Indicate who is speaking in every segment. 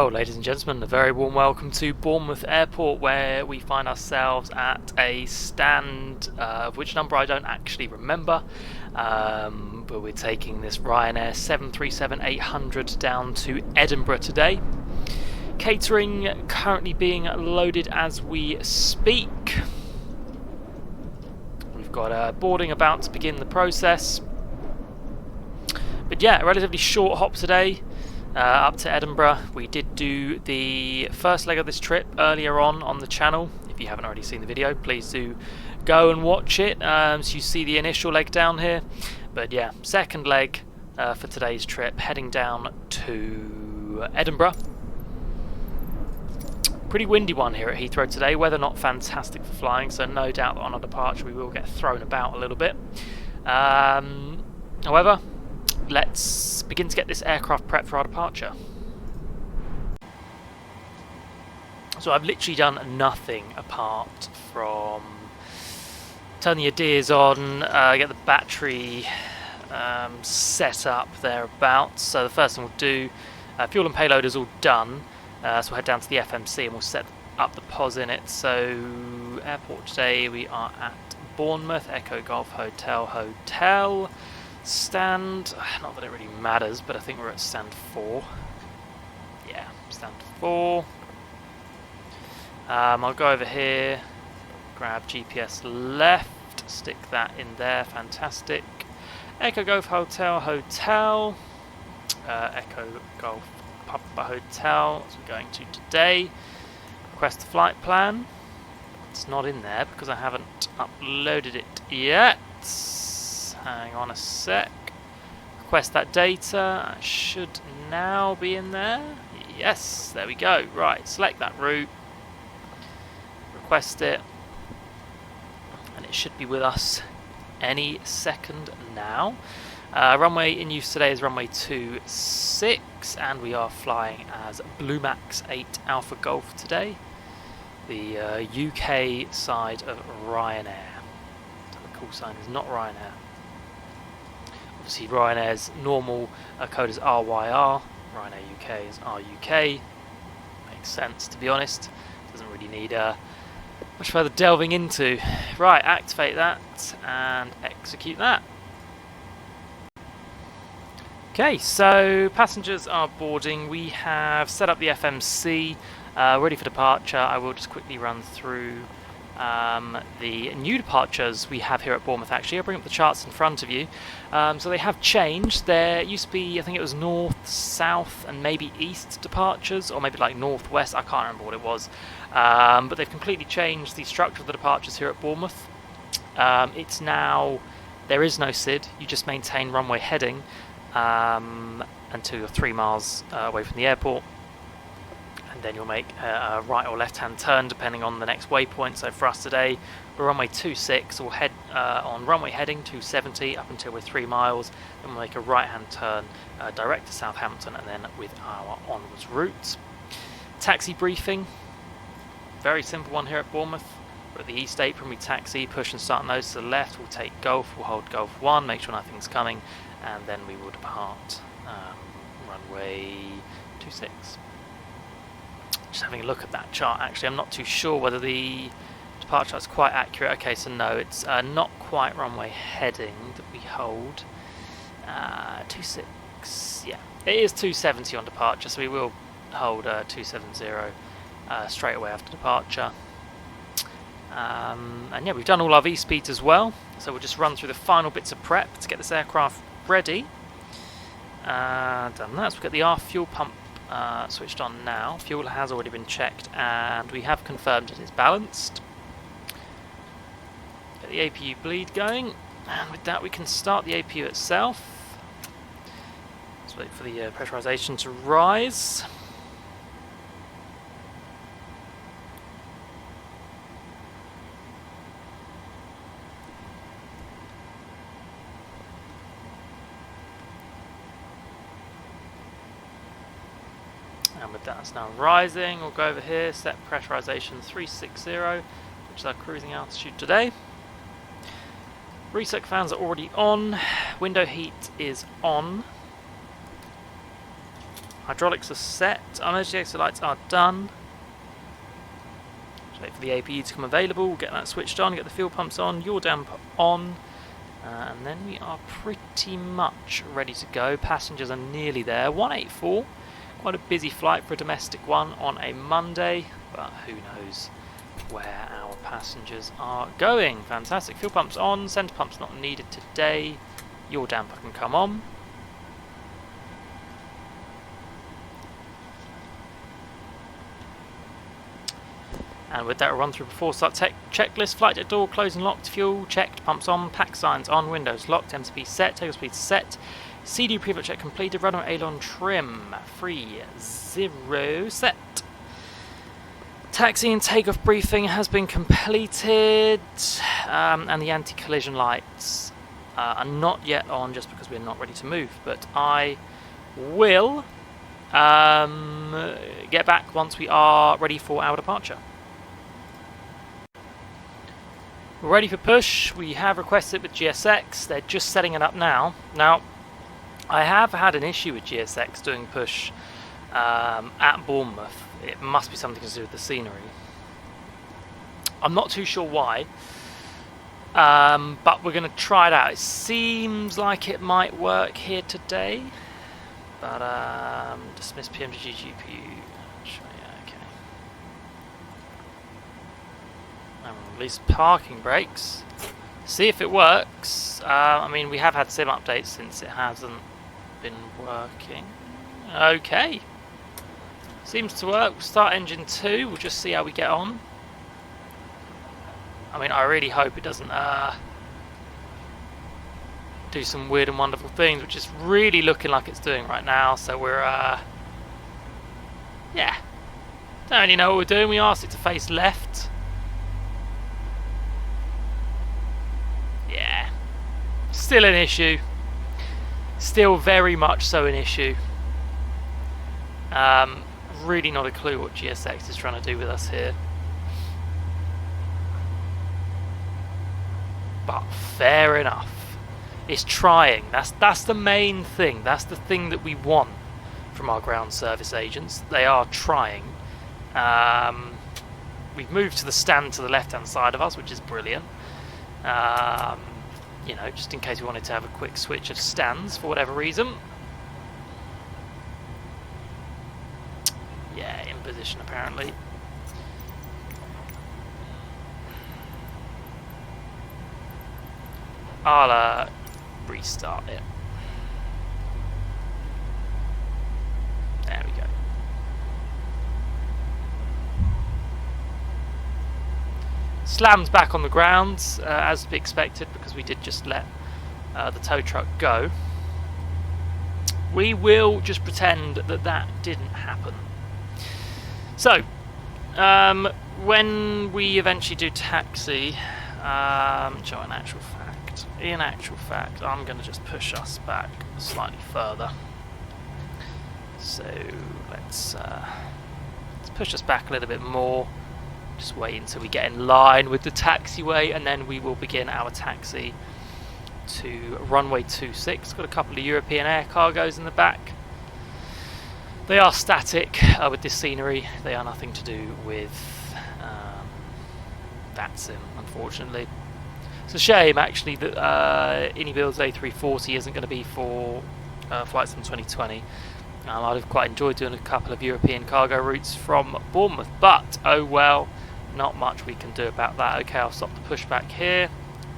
Speaker 1: Well, ladies and gentlemen, a very warm welcome to Bournemouth Airport, where we find ourselves at a stand of which number I don't actually remember, but we're taking this Ryanair 737-800 down to Edinburgh today. Catering currently being loaded as we speak. We've got boarding about to begin the process. But yeah, a relatively short hop today. Up to Edinburgh. We did do the first leg of this trip earlier on the channel. If you haven't already seen the video, please do go and watch it, so you see the initial leg down here. But yeah, second leg for today's trip, heading down to Edinburgh. Pretty windy one here at Heathrow today, weather not fantastic for flying, so no doubt that on our departure we will get thrown about a little bit. However, let's begin to get this aircraft prepped for our departure. So I've literally done nothing apart from turn the EDIs on, get the battery set up thereabouts. So the first thing we'll do, fuel and payload is all done, so we'll head down to the FMC and we'll set up the POS in it. So airport today, we are at Bournemouth, Echo Golf Hotel. Stand, not that it really matters, but I think we're at stand 4. Yeah, stand 4. I'll go over here, grab GPS left, stick that in there, fantastic. Echo Golf Hotel, Echo Golf Papa Hotel, that's what we're going to today. Request the flight plan. It's not in there because I haven't uploaded it yet. Hang on a sec. Request that data. It should now be in there. Yes, there we go. Right, select that route. Request it. And it should be with us any second now. Runway in use today is runway 26, and we are flying as Blue Max 8 Alpha Golf today. The UK side of Ryanair. The call sign is not Ryanair. Obviously Ryanair's normal code is RYR, Ryanair UK is RUK. Makes sense, to be honest. Doesn't really need much further delving into. Right, activate that and execute that. Okay, so passengers are boarding. We have set up the FMC, ready for departure. I will just quickly run through the new departures we have here at Bournemouth. Actually, I'll bring up the charts in front of you. So they have changed. There used to be, I think it was north, south, and maybe east departures, or maybe like northwest. I can't remember what it was. But they've completely changed the structure of the departures here at Bournemouth. It's now, there is no SID. You just maintain runway heading until you're 3 miles away from the airport. And then you'll make a right or left hand turn depending on the next waypoint. So for us today, we're runway 26, we'll head on runway heading 270 up until we're 3 miles, then we'll make a right hand turn direct to Southampton and then with our onwards route. Taxi briefing, very simple one here at Bournemouth. We're at the East Apron, we taxi, push and start nose to the left, we'll take Golf, we'll hold Golf 1, make sure nothing's coming, and then we will depart runway 26. Just having a look at that chart, actually I'm not too sure whether the departure chart is quite accurate. Okay, so no, it's not quite runway heading that we hold. 26, yeah, it is 270 on departure, so we will hold 270 straight away after departure. And yeah, we've done all our V-speeds as well, so we'll just run through the final bits of prep to get this aircraft ready. Done that, so we've got the R fuel pump switched on now. Fuel has already been checked and we have confirmed it is balanced. Get the APU bleed going, and with that we can start the APU itself. Let's wait for the pressurization to rise. And with that, it's now rising. We'll go over here, set pressurization 360, which is our cruising altitude today. Recirc fans are already on. Window heat is on. Hydraulics are set. Emergency exit lights are done. Just wait for the APU to come available. Get that switched on. Get the fuel pumps on. Yaw damp on. And then we are pretty much ready to go. Passengers are nearly there. 184. Quite a busy flight for a domestic one on a Monday. But who knows where our passengers are going. Fantastic. Fuel pumps on. Centre pumps not needed today. Yaw damper can come on. And with that, we'll run through before start checklist. Flight deck door closed and locked. Fuel checked. Pumps on. Pack signs on. Windows locked. MCP set. Takeoff speed set. CD pre-flight check completed. Runway aileron trim. 30 set. Taxi and takeoff briefing has been completed. And the anti-collision lights are not yet on just because we're not ready to move. But I will get back once we are ready for our departure. We're ready for push. We have requested it with GSX. They're just setting it up now. Now, I have had an issue with GSX doing push at Bournemouth. It must be something to do with the scenery. I'm not too sure why, but we're going to try it out. It seems like it might work here today, but dismiss PMDG GPU. Release parking brakes. See if it works. I mean, we have had sim updates since it hasn't been working. Okay. Seems to work. We'll start engine 2. We'll just see how we get on. I mean, I really hope it doesn't do some weird and wonderful things, which is really looking like it's doing right now. So we're, yeah. Don't really know what we're doing. We asked it to face left. Yeah, still an issue. Still very much so an issue. Really not a clue what GSX is trying to do with us here. But fair enough. It's trying. That's the main thing. That's the thing that we want from our ground service agents. They are trying. We've moved to the stand to the left-hand side of us, which is brilliant. You know, just in case we wanted to have a quick switch of stands for whatever reason. Yeah, in position apparently. I'll restart it. There we go. Slams back on the ground, as to be expected, because we did just let the tow truck go. We will just pretend that that didn't happen. So, when we eventually do taxi, in actual fact, I'm going to just push us back slightly further. So let's push us back a little bit more. Just wait until we get in line with the taxiway, and then we will begin our taxi to runway 26. Got a couple of European air cargos in the back. They are static with this scenery. They are nothing to do with VATSIM, unfortunately. It's a shame, actually, that Onycs A340 isn't going to be for FlightSim 2020. I'd have quite enjoyed doing a couple of European cargo routes from Bournemouth, but oh well, not much we can do about that. Okay, I'll stop the pushback here.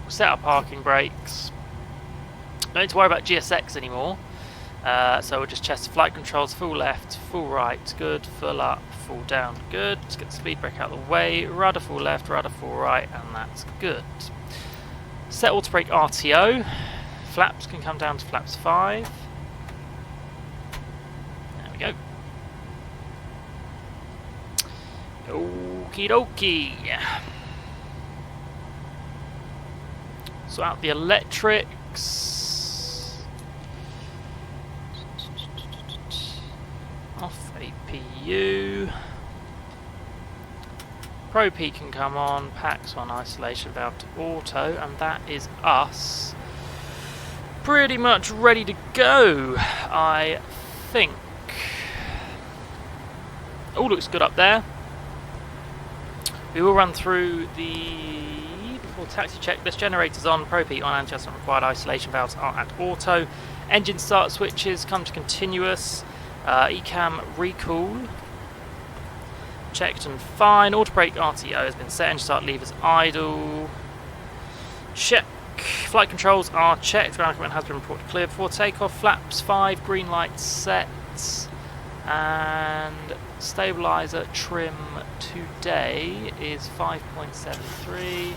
Speaker 1: We'll set our parking brakes. Don't need to worry about GSX anymore. So we'll just test the flight controls, full left, full right, good, full up, full down, good. Let's get the speed brake out of the way, rudder full left, rudder full right, and that's good. Set auto brake RTO. Flaps can come down to flaps 5. There we go. Okie dokie. So out the electrics. Off APU. Pro P can come on, packs on, isolation valve to auto, and that is us pretty much ready to go, I think. all looks good up there. We will run through the before taxi checklist. Generators on, ProPeat on, anti-adjustment required, isolation valves are at auto. Engine start switches come to continuous. ECAM recool checked and fine. Auto brake RTO has been set. Engine start levers idle. Check. Flight controls are checked. Ground equipment has been reported clear before takeoff. Flaps 5. Green light set. And stabilizer trim today is 5.73.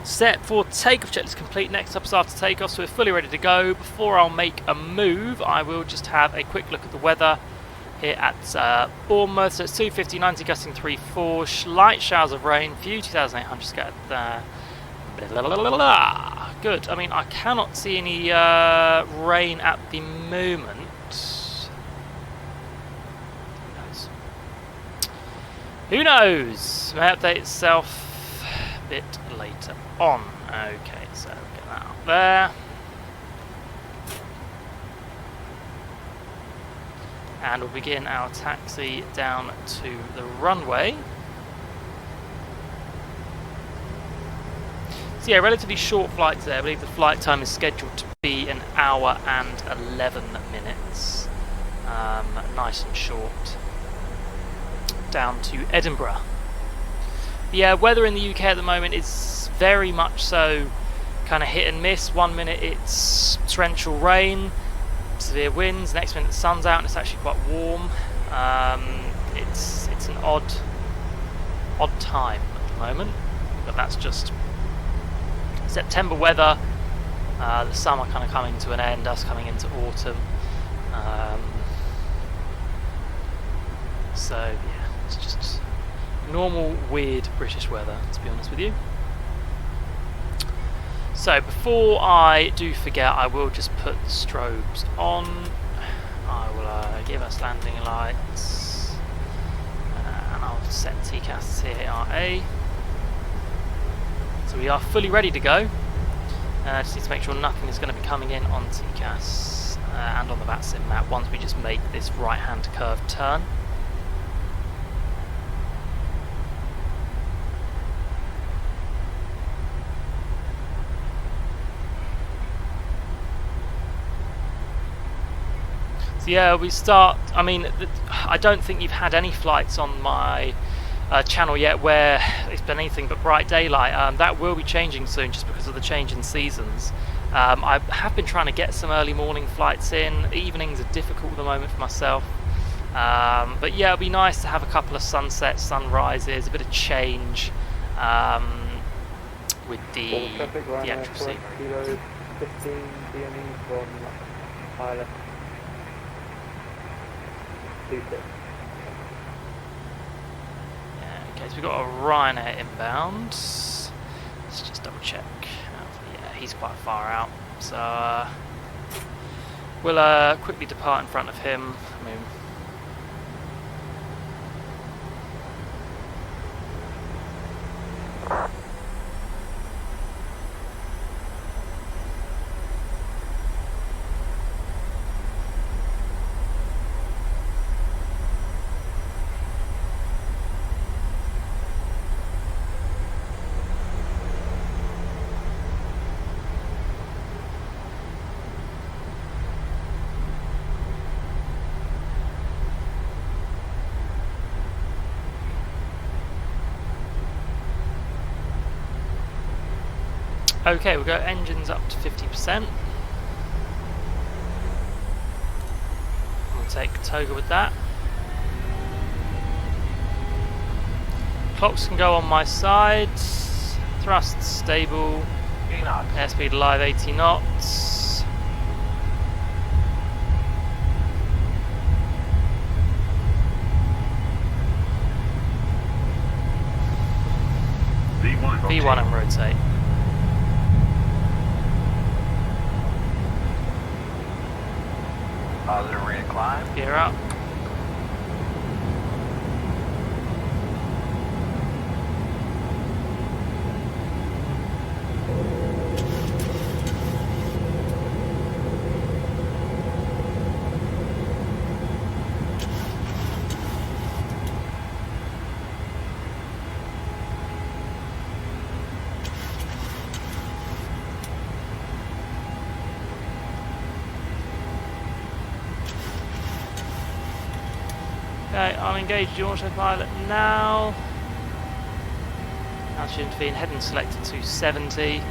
Speaker 1: Set for takeoff, checklist complete. Next up is after takeoff, so we're fully ready to go. Before I'll make a move, I will just have a quick look at the weather here at Bournemouth. So it's 2:50, 90 gusting 3/4, light showers of rain, few 2,800 scattered there. Good. I mean, I cannot see any rain at the moment. Who knows? May update itself a bit later on. Okay, so get that up there. And we'll begin our taxi down to the runway. So yeah, relatively short flights there. I believe the flight time is scheduled to be 1 hour and 11 minutes. Nice and short. Down to Edinburgh. Yeah, weather in the UK at the moment is very much so kind of hit and miss. 1 minute it's torrential rain, severe winds, next minute the sun's out and it's actually quite warm. It's an odd time at the moment, but that's just September weather. The summer kind of coming to an end, us coming into autumn. So yeah, it's just normal weird British weather, to be honest with you. So before I do forget, I will just put the strobes on. I will give us landing lights, and I'll set TCAS TARA. So we are fully ready to go. Just need to make sure nothing is going to be coming in on TCAS and on the VATSIM map once we just make this right-hand curve turn. Yeah, we start. I mean, I don't think you've had any flights on my channel yet where it's been anything but bright daylight. That will be changing soon just because of the change in seasons. I have been trying to get some early morning flights in. Evenings are difficult at the moment for myself. But yeah, it'll be nice to have a couple of sunsets, sunrises, a bit of change with the actual scene.
Speaker 2: Kilo 15 DME from pilot.
Speaker 1: Yeah, okay, so we've got a Ryanair inbound. Let's just double check. Yeah, he's quite far out, so we'll quickly depart in front of him. I mean, okay, we'll go engines up to 50%. We'll take toga with that. Clocks can go on my side. Thrust stable. Airspeed live 80 knots. V1 and rotate.
Speaker 3: Livery and climb.
Speaker 1: Gear up. Okay, I'll engage the autopilot now. Altitude intervene, heading selected to 70.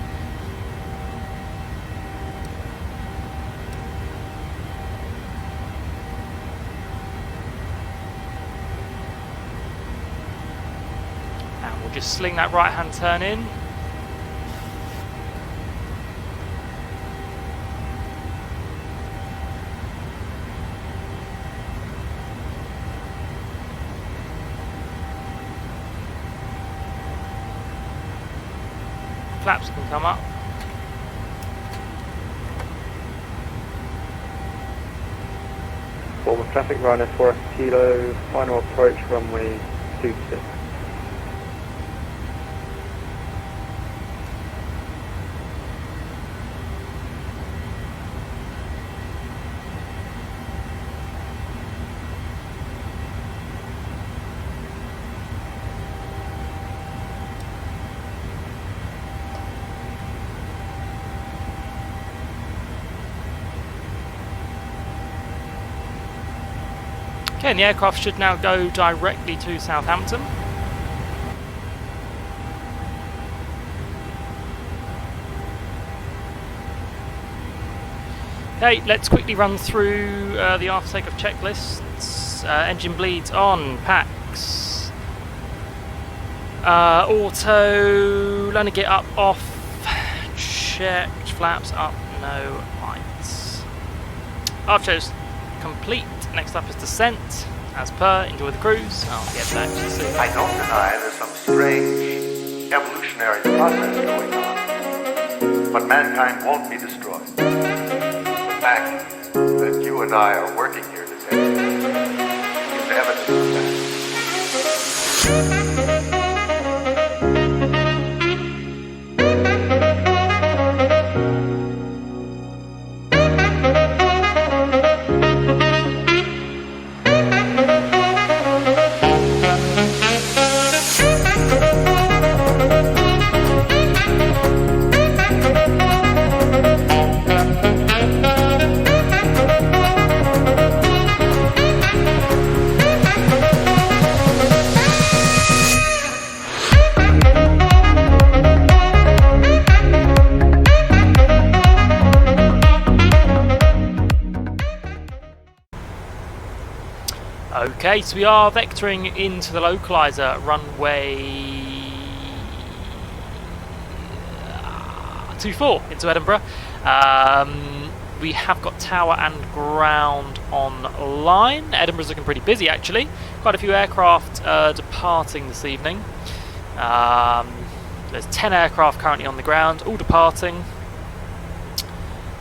Speaker 1: And we'll just sling that right hand turn in. Flaps can come up.
Speaker 2: Bournemouth traffic, Ryanair 4 Kilo, final approach runway 26.
Speaker 1: Okay, and the aircraft should now go directly to Southampton. Okay, let's quickly run through the after takeoff checklists. Engine bleeds on, PAX. Auto, landing gear up, off, checked, flaps up, no lights. Archers complete. Next up is descent. As per, enjoy the cruise. I'll get back to you soon.
Speaker 3: I don't deny there's some strange evolutionary process going on, but mankind won't be destroyed. The fact that you and I are working here today is evidence of that.
Speaker 1: Okay, so we are vectoring into the localizer runway 24 into Edinburgh. We have got tower and ground online. Edinburgh's looking pretty busy actually. Quite a few aircraft departing this evening. There's 10 aircraft currently on the ground, all departing.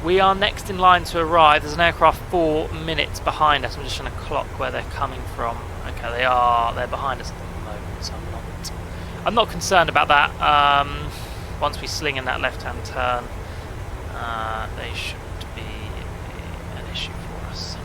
Speaker 1: We are next in line to arrive. There's an aircraft 4 minutes behind us. I'm just trying to clock where they're coming from. Okay, they're behind us at the moment, so I'm not concerned about that. Once we sling in that left-hand turn, they shouldn't be an issue for us.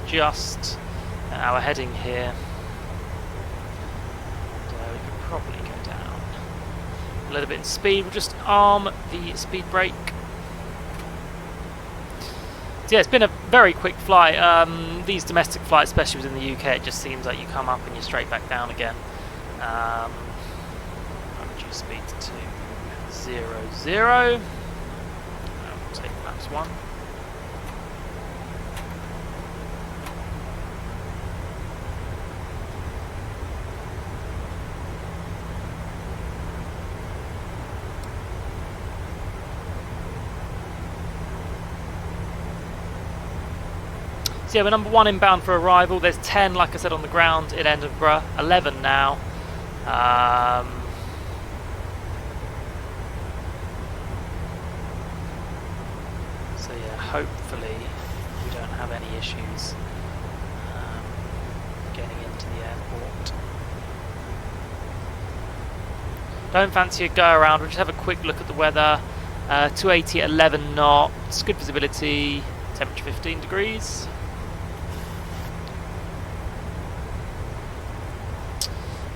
Speaker 1: Adjust our heading here. And, we could probably go down a little bit in speed. We'll just arm the speed brake. So yeah, it's been a very quick flight. These domestic flights, especially within the UK, it just seems like you come up and you're straight back down again. I'll reduce speed to 0, 0. We'll take flaps 1. So yeah, we're number 1 inbound for arrival. There's 10, like I said, on the ground in Edinburgh. 11 now. So yeah, hopefully we don't have any issues getting into the airport. Don't fancy a go around. We'll just have a quick look at the weather. 280 at 11 knots, good visibility, temperature 15 degrees.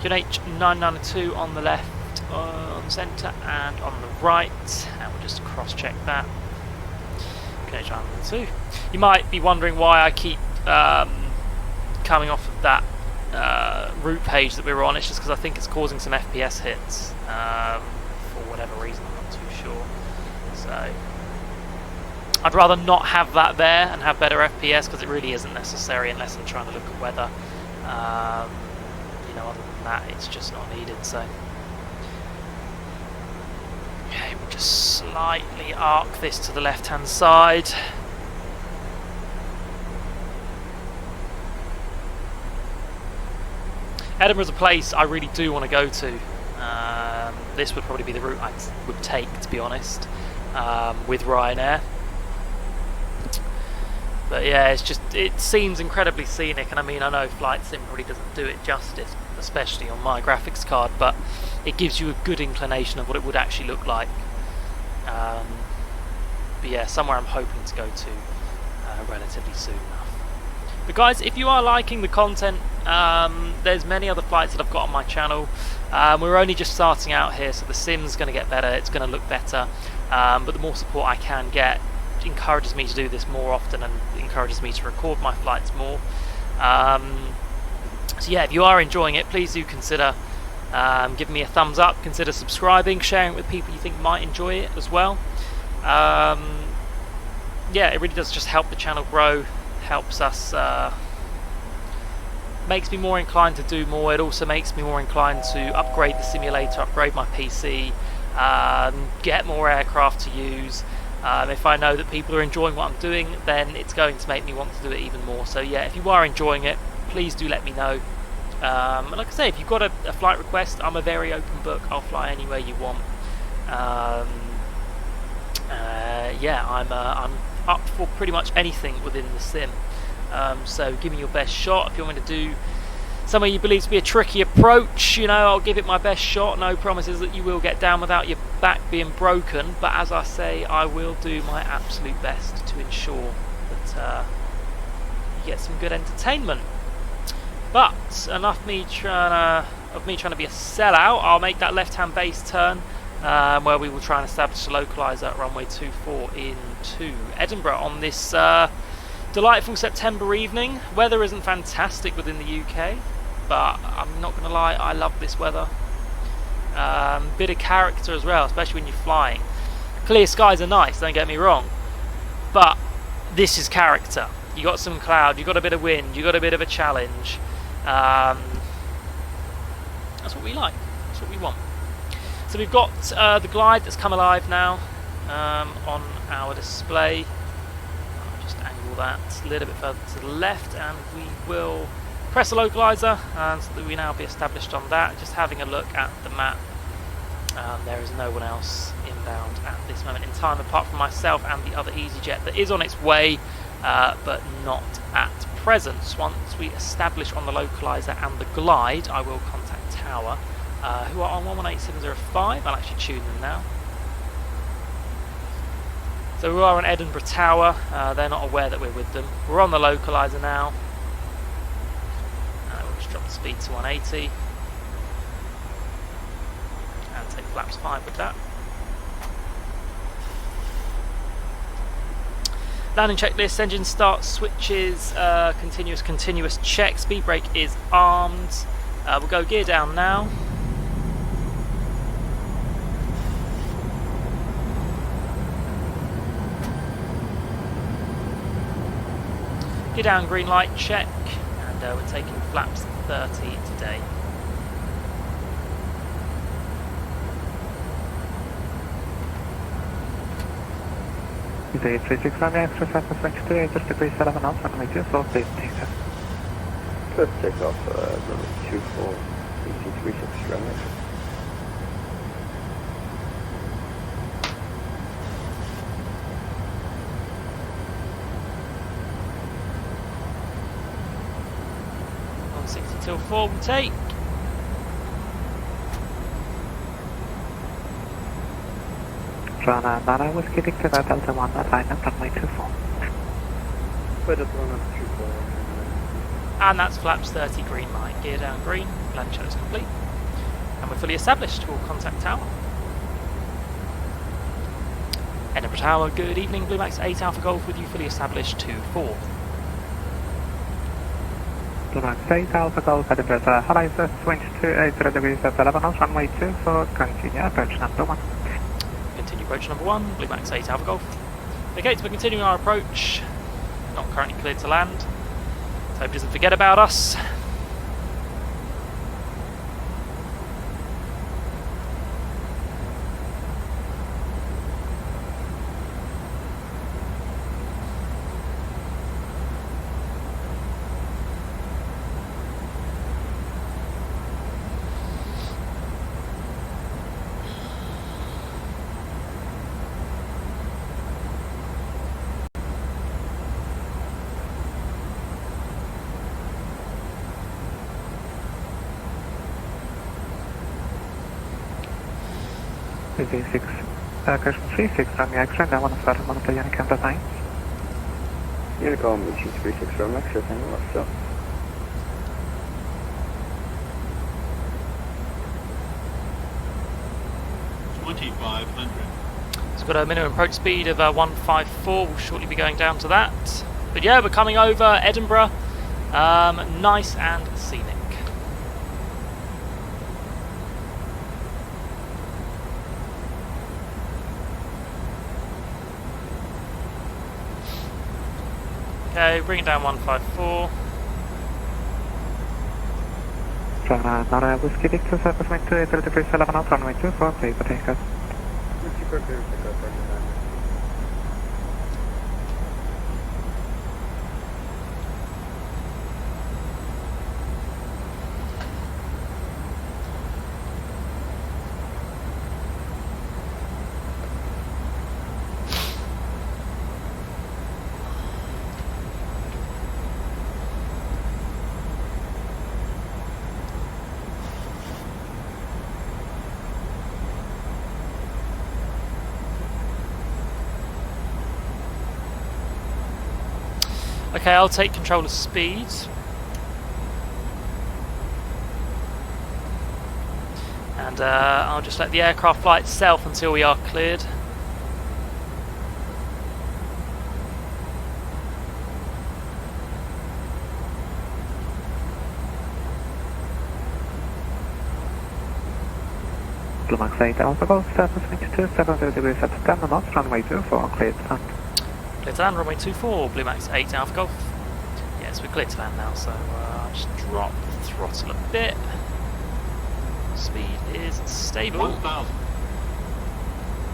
Speaker 1: EGHH 992 on the left, on centre, and on the right. And we'll just cross-check that. EGHH 992. You might be wondering why I keep coming off of that route page that we were on. It's just because I think it's causing some FPS hits for whatever reason. I'm not too sure. So I'd rather not have that there and have better FPS, because it really isn't necessary unless I'm trying to look at weather. You know, other than that, it's just not needed. So okay, we'll just slightly arc this to the left-hand side. Edinburgh's a place I really do want to go to. This would probably be the route I would take, to be honest, with Ryanair. But yeah, it seems incredibly scenic, and I mean, I know Flight Sim probably doesn't do it justice, especially on my graphics card, but it gives you a good inclination of what it would actually look like. But yeah, somewhere I'm hoping to go to relatively soon enough. But guys, if you are liking the content, there's many other flights that I've got on my channel. We're only just starting out here, so the sim's going to get better, it's going to look better, but the more support I can get encourages me to do this more often and encourages me to record my flights more. So yeah, if you are enjoying it, please do consider giving me a thumbs up, consider subscribing, sharing it with people you think might enjoy it as well. Yeah, it really does just help the channel grow, helps us, makes me more inclined to do more. It also makes me more inclined to upgrade the simulator, upgrade my PC, get more aircraft to use. If I know that people are enjoying what I'm doing, then it's going to make me want to do it even more. So yeah, if you are enjoying it, please do let me know. And like I say, if you've got a flight request, I'm a very open book. I'll fly anywhere you want. Yeah, I'm up for pretty much anything within the sim. So give me your best shot. If you want me to do somewhere you believe to be a tricky approach, you know, I'll give it my best shot. No promises that you will get down without your back being broken, but as I say, I will do my absolute best to ensure that you get some good entertainment. But enough of me trying to be a sellout. I'll make that left-hand base turn, where we will try and establish a localizer at runway 24 into Edinburgh on this delightful September evening. Weather isn't fantastic within the UK, but I'm not going to lie, I love this weather. Bit of character as well, especially when you're flying. Clear skies are nice, don't get me wrong, but this is character. You got some cloud, you got a bit of wind, you got a bit of a challenge. That's what we like, that's what we want. So we've got the glide that's come alive now on our display. I'll just angle that a little bit further to the left, and we will press the localizer, and so that we now be established on that. Just having a look at the map, there is no one else inbound at this moment in time apart from myself and the other EasyJet that is on its way, but not at present. Once we establish on the localizer and the glide, I will contact Tower, who are on 118705. I'll actually tune them now. So we are on Edinburgh Tower. They're not aware that we're with them. We're on the localizer now. We'll just drop the speed to 180 and take flaps 5 with that. Landing checklist, engine start switches, continuous check, speed brake is armed. We'll go gear down now. Gear down, green light, check, and we're taking flaps 30 today.
Speaker 4: EGHH Romeo Extra Surface Wind 28 degrees 11 knots, runway 24, please take off.
Speaker 2: First take off, runway 24, ET36 Romeo.
Speaker 1: Till 4 we take.
Speaker 4: Ryanair Nano Whiskey Victor Delta 1, alignment runway 24.
Speaker 2: Delta 1, 24.
Speaker 1: And that's flaps 30 green light, gear down green, land show is complete. And we're fully established, we'll contact tower. Edinburgh Tower, good evening, Blue Max 8 Alpha Golf with you fully established 2-4.
Speaker 4: Blue Max 8 Alpha Golf, Edinburgh, hello sir, wind 280 degrees 11 knots, runway 24, continue approach number 1.
Speaker 1: Continue approach number 1, Blue Max 8 Alpha Golf. Okay, so we're continuing our approach, not currently cleared to land. So hope he doesn't forget about us.
Speaker 4: EG6, question 36, Romeo Extra, and I want to start on the Unicam design.
Speaker 2: Unicom ET36 Romeo Extra, thank you, what's up?
Speaker 1: It's got a minimum approach speed of 154, we'll shortly be going down to that. But yeah, we're coming over Edinburgh, nice and scenic. Okay, bring it down 154.
Speaker 4: Ryanair Nano Whiskey Victor Surface Wind 280 degrees 11 knots, runway 24, please take off.
Speaker 1: Okay, I'll take control of speed. And I'll just let the aircraft fly itself until we are cleared.
Speaker 4: Blue Max 8 Alpha Golf, surface wind 270 degrees at 10 knots, runway 24, cleared to land.
Speaker 1: Clear to land, runway 24, Blue Max 8 Alpha Golf. Yes, we're clear to land now, so I'll just drop the throttle a bit. Speed is stable.
Speaker 5: 1,000.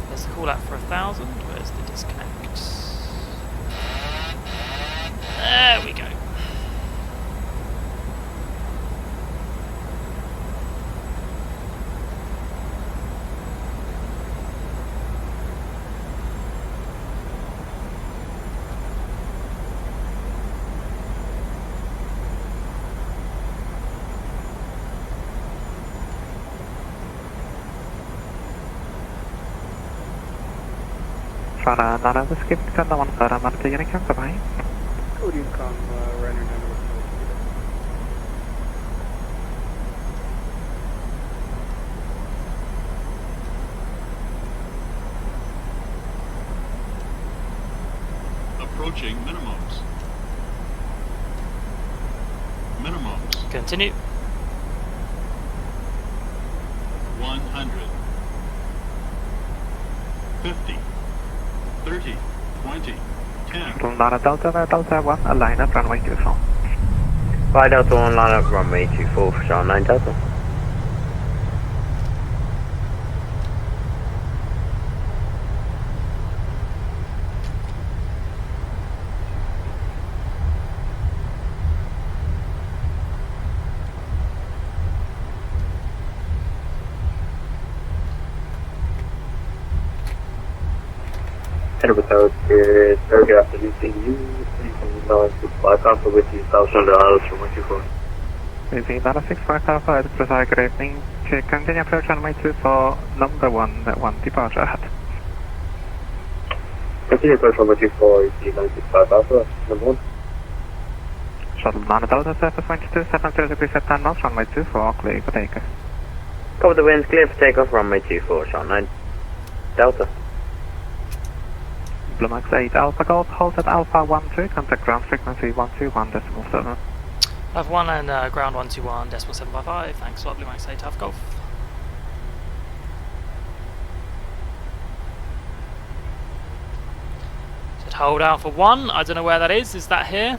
Speaker 1: There's the call out for 1,000. Where's the disconnect? There we go.
Speaker 4: Ryanair Nano Whiskey Victor, I want to start on the Unicam design.
Speaker 2: Code Unicom, Ryanair Nano.
Speaker 5: Approaching minimums. Minimums.
Speaker 1: Continue.
Speaker 5: 100. 50. 30. 20. 10.
Speaker 4: Ryanair Delta 1, align up runway 24.
Speaker 2: Fly Delta 1, line up runway 24 for Sharp 9 Delta. Edinburgh Tower is very good afternoon to you. 3.965 Alpha with you, 1,000 miles from 124.
Speaker 4: Easy, Dallas 65 Alpha, Edinburgh, good evening. To continue approach runway 24, number 1 departure ahead.
Speaker 2: Continue approach runway 24, easy 965 Alpha, number 1.
Speaker 4: Shuttle 9 Delta, surface wind 270 degrees at 10 knots, runway 24, clear for takeoff.
Speaker 6: Cover the winds, clear for takeoff, runway 24, shot 9. Delta.
Speaker 4: Bournemouth 8 Alpha Golf, hold at Alpha 12, contact ground frequency 121.7.
Speaker 1: I've 1 and ground 121.755. Thanks a lot, Bournemouth 8 Alpha Golf. Should hold Alpha 1. I don't know where that is. Is that here?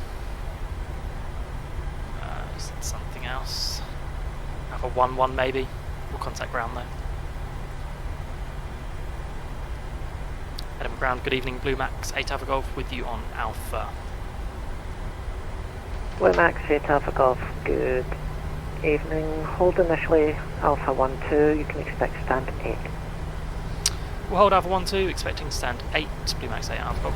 Speaker 1: Is it something else? Alpha 1 maybe. We'll contact ground though. Edinburgh ground, good evening, Blue Max 8 Alpha Golf with you on Alpha.
Speaker 7: Blue Max 8 Alpha Golf, good evening. Hold initially Alpha 12, you can expect stand 8.
Speaker 1: We'll hold Alpha 12, expecting stand 8, Blue Max 8 Alpha Golf.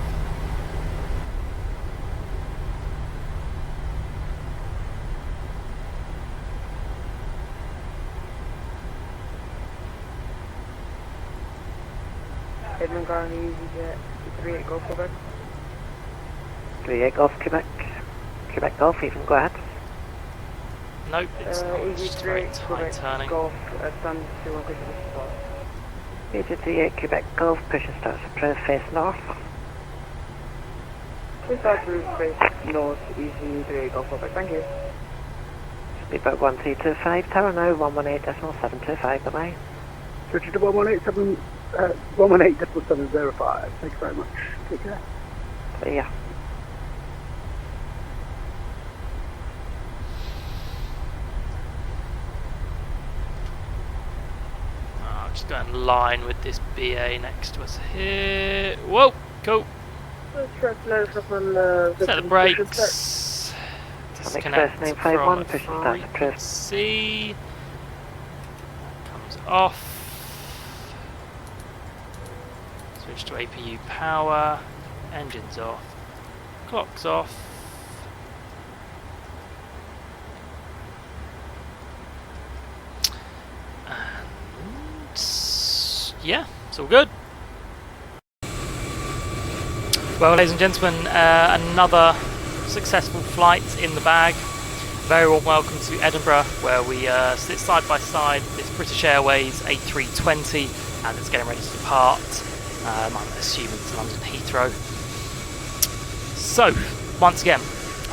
Speaker 8: Edmund Garden, EasyJet, 38 Golf Quebec.
Speaker 7: 38 Golf Quebec. Quebec Golf, you can go ahead.
Speaker 1: Nope, it's not. It's just a very tight
Speaker 8: Quebec
Speaker 1: turning.
Speaker 8: Golf, stand 2 on push to start.
Speaker 7: EG38 Quebec Golf, push and start approved, face north.
Speaker 8: Please start through face north, EasyJet Golf Quebec, thank you.
Speaker 7: Speedboat 1325, tower now 118.725, bye-bye.
Speaker 8: Switch to 118.705, thank you very much. Take care.
Speaker 7: Yeah.
Speaker 1: I'll just go in line with this BA next to us here. Whoa, cool. Set the brakes. Disconnect
Speaker 7: Onyx 951,
Speaker 1: from
Speaker 7: push and start approved.
Speaker 1: frequency. Comes off. Switch to APU power. Engines off. Clock's off. And yeah, it's all good. Well, ladies and gentlemen, another successful flight in the bag. Very warm welcome to Edinburgh, where we sit side by side this British Airways A320 as it's getting ready to depart. I'm assuming to London Heathrow. So, once again,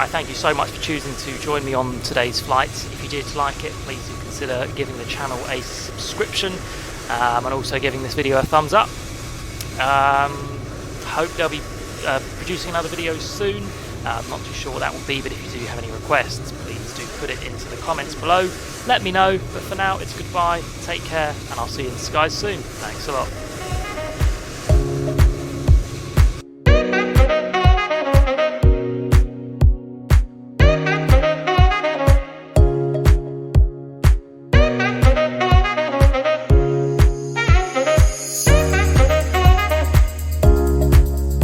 Speaker 1: I thank you so much for choosing to join me on today's flight. If you did like it, please do consider giving the channel a subscription and also giving this video a thumbs up. Hope they'll be producing another video soon. I'm not too sure what that will be, but if you do have any requests, please do put it into the comments below. Let me know, but for now, it's goodbye, take care, and I'll see you in the skies soon. Thanks a lot.